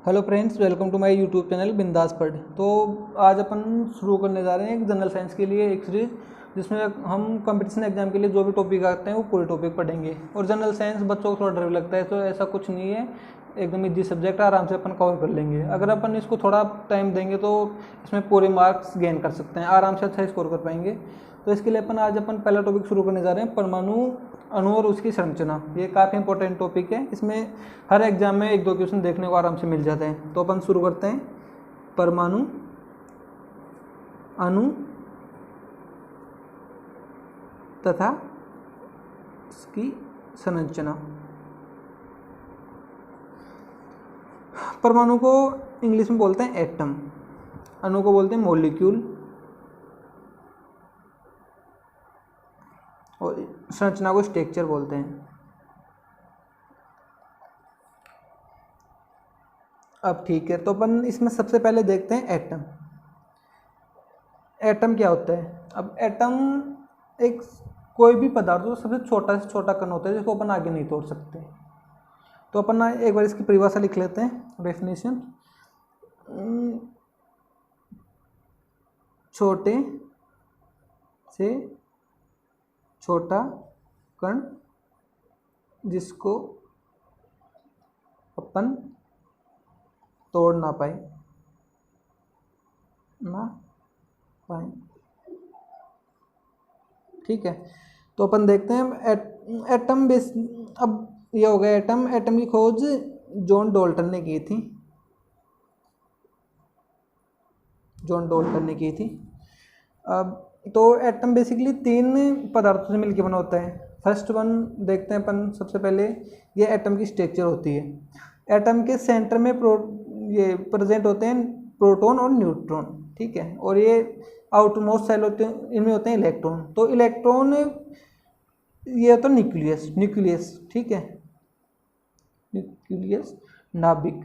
Hello friends, welcome to my YouTube channel Bindas Padh. तो आज अपन शुरू करने जा रहे हैं एक जनरल साइंस के लिए एक सीरीज, जिसमें हम कंपटीशन एग्जाम के लिए जो भी टॉपिक आते हैं वो पूरे टॉपिक पढ़ेंगे। और जनरल साइंस बच्चों को थोड़ा डर लगता है, तो ऐसा कुछ नहीं है, एकदम इजी सब्जेक्ट आराम से अपन कवर कर लेंगे। अगर अपन इसको थोड़ा टाइम देंगे तो इसमें पूरे मार्क्स गेन कर सकते हैं, आराम से अच्छा स्कोर कर पाएंगे। तो इसके लिए अपन पहला टॉपिक शुरू करने जा रहे हैं, परमाणु अणु और उसकी संरचना। ये काफ़ी इंपॉर्टेंट टॉपिक है, इसमें हर एग्जाम में एक दो क्वेश्चन देखने को आराम से मिल जाते हैं। तो अपन शुरू करते हैं। परमाणु अणु तथा इसकी संरचना। परमाणु को इंग्लिश में बोलते हैं एटम, अणु को बोलते हैं मॉलिक्यूल, और संरचना को स्ट्रक्चर बोलते हैं। अब ठीक है, तो अपन इसमें सबसे पहले देखते हैं एटम। एटम क्या होता है? अब एटम एक कोई भी पदार्थ जो सबसे छोटा से छोटा कण होता है, जिसको अपन आगे नहीं तोड़ सकते। तो अपन एक बार इसकी परिभाषा लिख लेते हैं, डेफिनेशन। छोटे से छोटा कण जिसको अपन तोड़ ना पाए। ठीक है, तो अपन देखते हैं एटम बेस। अब ये हो गया एटम। एटम की खोज जॉन डाल्टन ने की थी। अब तो एटम बेसिकली तीन पदार्थों से मिलकर बना होता है। फर्स्ट वन देखते हैं अपन सबसे पहले, ये एटम की स्ट्रक्चर होती है। एटम के सेंटर में ये प्रेजेंट होते हैं प्रोटॉन और न्यूट्रॉन। ठीक है, और ये आउटर मोस्ट सेल होते हैं, इनमें होते हैं इलेक्ट्रॉन। तो इलेक्ट्रॉन ये होता है न्यूक्लियस। ठीक है, न्यूक्लियस नाभिक।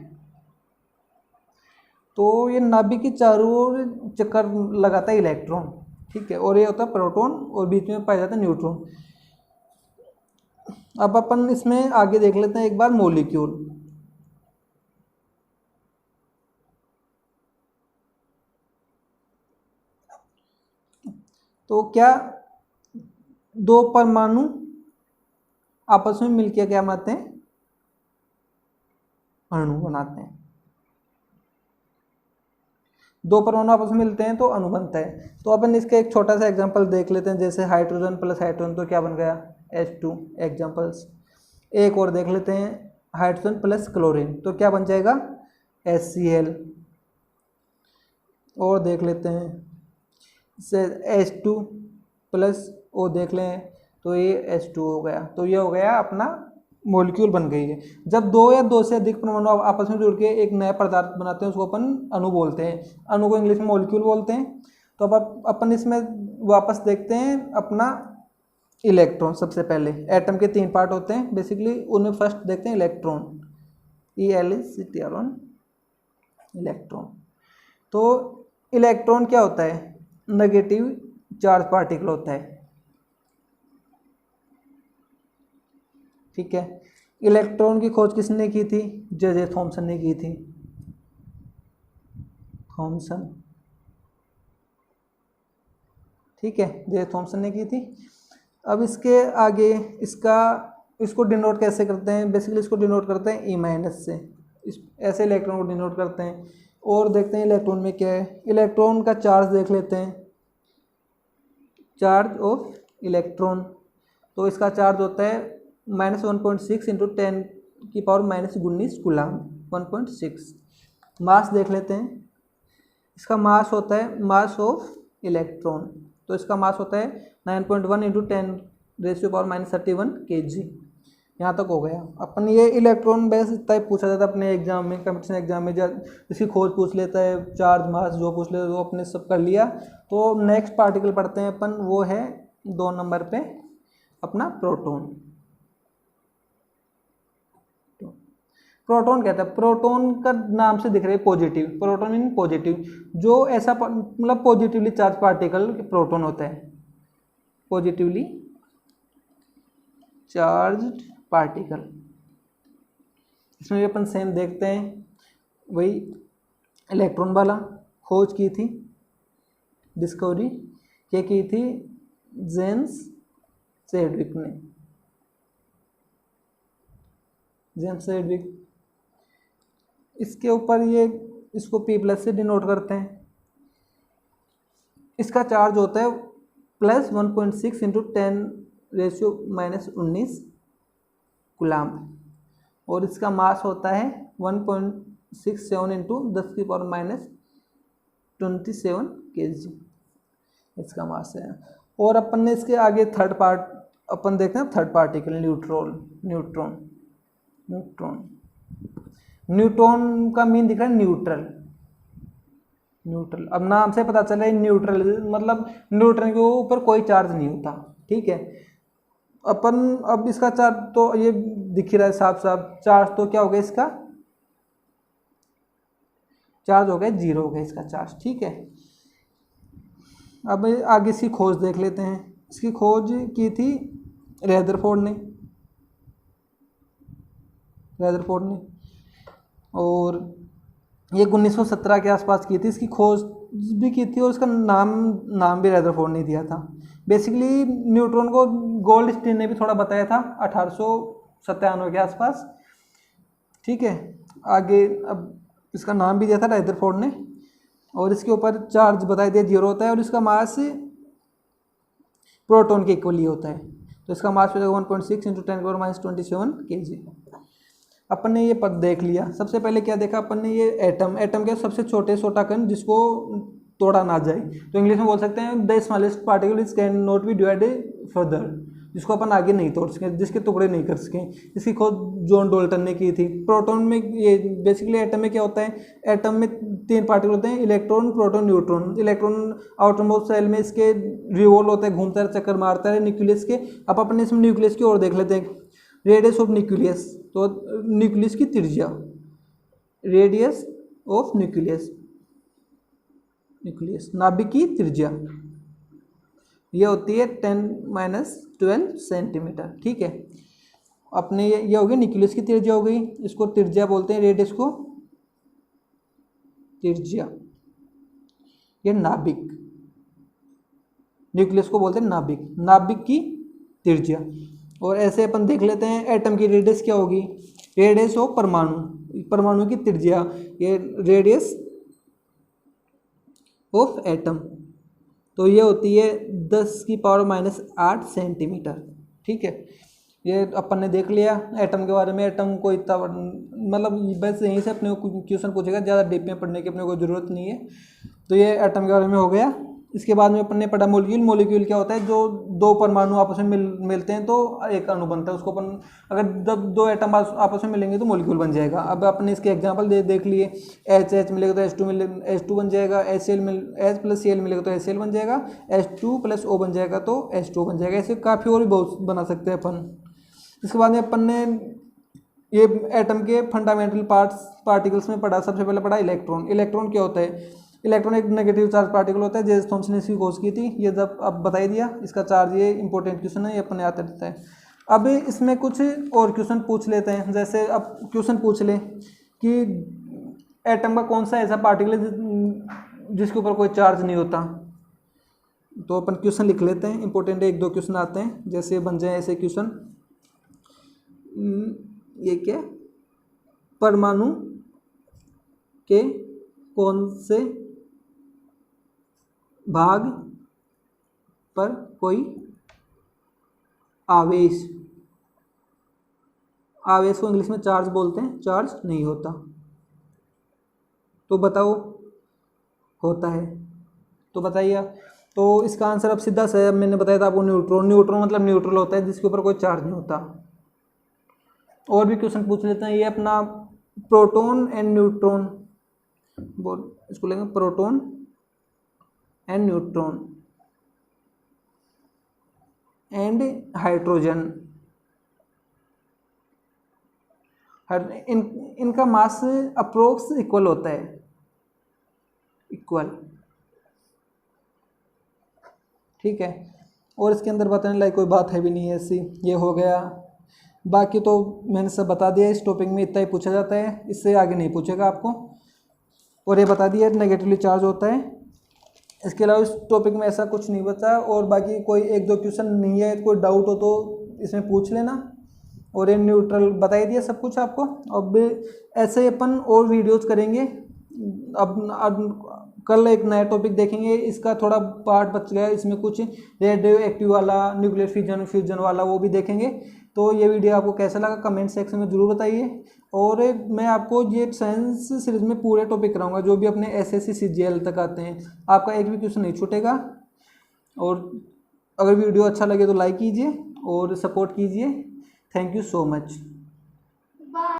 तो ये नाभिक के चारों ओर चक्कर लगाता है इलेक्ट्रॉन। ठीक है, और ये होता है प्रोटॉन, और बीच में पाया जाता है न्यूट्रॉन। अब अपन इसमें आगे देख लेते हैं एक बार मॉलिक्यूल। तो क्या दो परमाणु आपस में मिलकर क्या बनाते हैं? अणु बनाते हैं। दो परमाणु आपस में मिलते हैं तो अणु बनता है। तो अपन इसका एक छोटा सा एग्जांपल देख लेते हैं, जैसे हाइड्रोजन प्लस हाइड्रोजन तो क्या बन गया? H2 examples. एक और देख लेते हैं, हाइड्रोजन प्लस क्लोरीन तो क्या बन जाएगा? HCl। और देख लेते हैं H2 प्लस ओ देख लें तो ये H2 हो गया। तो ये हो गया अपना मॉलिक्यूल बन गई है। जब दो या दो से अधिक परमाणु आपस में जुड़ के एक नया पदार्थ बनाते हैं, उसको अपन अणु बोलते हैं। अणु को इंग्लिश में मॉलिक्यूल बोलते हैं। तो अब अपन इसमें वापस देखते हैं अपना इलेक्ट्रॉन। सबसे पहले एटम के तीन पार्ट होते हैं बेसिकली, उनमें फर्स्ट देखते हैं इलेक्ट्रॉन, ELECTRON, इलेक्ट्रॉन। तो इलेक्ट्रॉन क्या होता है? नेगेटिव चार्ज पार्टिकल होता है। ठीक है, इलेक्ट्रॉन की खोज किसने की थी? जे थॉमसन ने की थी। थॉमसन, ठीक है, जे थॉमसन ने की थी। अब इसके आगे इसको डिनोट कैसे करते हैं? बेसिकली इसको डिनोट करते हैं E- से। ऐसे इलेक्ट्रॉन को डिनोट करते हैं। और देखते हैं इलेक्ट्रॉन में क्या है। इलेक्ट्रॉन का चार्ज देख लेते हैं, चार्ज ऑफ इलेक्ट्रॉन। तो इसका चार्ज होता है -1.6 इंटू 10⁻⁻19 कूलम, 1.6। मास देख लेते हैं, इसका मास होता है मास ऑफ इलेक्ट्रॉन। तो इसका मास होता है 9.1 इंटू 10⁻31 kg। यहाँ तक हो गया। अपन ये इलेक्ट्रॉन बेस इतना ही पूछा जाता है अपने एग्जाम में, कंपटीशन एग्जाम में। इसकी खोज पूछ लेता है, चार्ज मास जो पूछ लेता है वो अपने सब कर लिया। तो नेक्स्ट पार्टिकल पढ़ते हैं अपन, वो है 2 नंबर पे अपना प्रोटॉन। प्रोटॉन कहता है, प्रोटॉन का नाम से दिख रहा है पॉजिटिव। प्रोटॉन मीन पॉजिटिव, जो ऐसा मतलब पॉजिटिवली चार्ज पार्टिकल प्रोटॉन होता है, पॉजिटिवली चार्ज्ड पार्टिकल। इसमें भी अपन सेम देखते हैं, वही इलेक्ट्रॉन वाला खोज की थी, डिस्कवरी क्या की थी, जेम्स चैडविक ने, जेम्स चैडविक। इसके ऊपर ये इसको P+ से डिनोट करते हैं। इसका चार्ज होता है +1.6 × 10⁻⁻19 कूलाम, और इसका मास होता है 1.67 × 10⁻27 kg, इसका मास है। और अपन ने इसके आगे अपन देखते हैं थर्ड पार्टिकल, न्यूट्रॉन का मीन दिख रहा है न्यूट्रल। अब नाम से पता चल रहा है न्यूट्रल, मतलब न्यूट्रॉन के ऊपर कोई चार्ज नहीं होता, ठीक है। अपन अब इसका चार्ज तो ये दिख ही रहा है साफ साफ, चार्ज तो क्या हो गया, इसका चार्ज हो गया 0 हो गया इसका चार्ज, ठीक है। अब आगे इसकी खोज देख लेते हैं। इसकी खोज की थी रदरफोर्ड ने, और ये 1917 के आसपास की थी। इसकी खोज भी की थी और इसका नाम भी रदरफोर्ड ने दिया था। बेसिकली न्यूट्रॉन को गोल्डस्टीन ने भी थोड़ा बताया था 1897 के आसपास, ठीक है। आगे अब इसका नाम भी दिया था रदरफोर्ड ने, और इसके ऊपर चार्ज बता दिया 0 होता है, और इसका मास प्रोटॉन के इक्वली होता है। तो इसका मास हो जाएगा 1.6 × 10⁻27 kg। अपन ने ये पद देख लिया। सबसे पहले क्या देखा अपन ने, ये एटम के सबसे छोटा कण जिसको तोड़ा ना जाए, तो इंग्लिश में बोल सकते हैं the smallest particle which can not be divided further, जिसको अपन आगे नहीं तोड़ सके, जिसके टुकड़े नहीं कर सके। इसकी खोज जॉन डाल्टन ने की थी। प्रोटॉन में ये बेसिकली एटम में क्या होता है, एटम में 3 पार्टिकल होते हैं, electron, proton, neutron. Electron outermost shell में इसके रिवॉल्व होता है, घूमता है, चक्कर मारता है न्यूक्लियस के। अब अपन इसमें न्यूक्लियस की ओर देख लेते हैं, रेडियस ऑफ न्यूक्लियस, तो न्यूक्लियस की त्रिज्या, रेडियस ऑफ न्यूक्लियस, नाभिक की त्रिज्या, ये होती है 10⁻12 सेंटीमीटर, ठीक है। अपने ये हो गई न्यूक्लियस की त्रिज्या हो गई, इसको त्रिज्या बोलते हैं, रेडियस को त्रिज्या। ये नाभिक, न्यूक्लियस को बोलते हैं नाभिक की त्रिज्या। और ऐसे अपन देख लेते हैं एटम की रेडियस क्या होगी, रेडियस ऑफ परमाणु की त्रिज्या, ये रेडियस ऑफ एटम, तो ये होती है 10⁻⁸ सेंटीमीटर, ठीक है। ये अपन ने देख लिया एटम के बारे में। एटम को इतना मतलब बस यहीं से अपने को क्वेश्चन पूछेगा, ज़्यादा डीप में पढ़ने की अपने को ज़रूरत नहीं है। तो ये एटम के बारे में हो गया। इसके बाद में अपन ने पढ़ा मॉलिक्यूल क्या होता है, जो 2 परमाणु आपस में मिलते हैं तो एक अणु बनता है, उसको अपन अगर जब 2 एटम आपस में मिलेंगे तो मॉलिक्यूल बन जाएगा। अब अपने इसके एग्जांपल देख लिए, H मिलेगा तो H2 बन जाएगा, H + Cl मिलेगा तो HCl बन जाएगा, H2 + O बन जाएगा तो H2 बन जाएगा। ऐसे काफ़ी और भी बहुत बना सकते हैं अपन। इसके बाद में अपन ने ये एटम के फंडामेंटल पार्टिकल्स में पढ़ा। सबसे पहले पढ़ा इलेक्ट्रॉन क्या होता है। इलेक्ट्रॉन एक नेगेटिव चार्ज पार्टिकल होता है, जेम्स थॉमसन ने इसकी खोज की थी। ये जब अब बता दिया इसका चार्ज, ये इंपॉर्टेंट क्वेश्चन है, ये अपने आता रहता है। अब इसमें कुछ और क्वेश्चन पूछ लेते हैं। जैसे अब क्वेश्चन पूछ ले कि एटम का कौन सा ऐसा पार्टिकल है जिसके ऊपर कोई चार्ज नहीं होता, तो अपन क्वेश्चन लिख लेते हैं। इंपॉर्टेंट 1-2 क्वेश्चन आते हैं, जैसे बन जाए ऐसे क्वेश्चन। ये क्या, परमाणु के कौन से भाग पर कोई आवेश को इंग्लिश में चार्ज बोलते हैं, चार्ज नहीं होता, तो बताओ होता है तो बताइए। तो इसका आंसर अब सीधा सा है, मैंने बताया था आपको न्यूट्रॉन मतलब न्यूट्रल होता है जिसके ऊपर कोई चार्ज नहीं होता। और भी क्वेश्चन पूछ लेते हैं। ये अपना प्रोटॉन एंड न्यूट्रॉन इसको लेंगे, proton and neutron and hydrogen, इनका मास अप्रोक्स इक्वल होता है, ठीक है। और इसके अंदर बताने लायक कोई बात है भी नहीं है ऐसी। ये हो गया बाकी तो मैंने सब बता दिया, इस टॉपिक में इतना ही पूछा जाता है, इससे आगे नहीं पूछेगा आपको। और ये बता दिया नेगेटिवली चार्ज होता है। इसके अलावा इस टॉपिक में ऐसा कुछ नहीं बचा। और बाकी कोई एक दो क्वेश्चन नहीं है, कोई डाउट हो तो इसमें पूछ लेना। और ये न्यूट्रल बता ही दिया सब कुछ आपको। अब ऐसे अपन और वीडियोज़ करेंगे। अब कल एक नया टॉपिक देखेंगे, इसका थोड़ा पार्ट बच गया, इसमें कुछ रेडियो एक्टिव वाला, न्यूक्लियर फ्यूजन वाला, वो भी देखेंगे। तो ये वीडियो आपको कैसा लगा कमेंट सेक्शन में ज़रूर बताइए। और मैं आपको ये साइंस सीरीज में पूरे टॉपिक कराऊंगा जो भी अपने SSC CGL तक आते हैं, आपका एक भी क्वेश्चन नहीं छूटेगा। और अगर वीडियो अच्छा लगे तो लाइक कीजिए और सपोर्ट कीजिए। Thank you so much.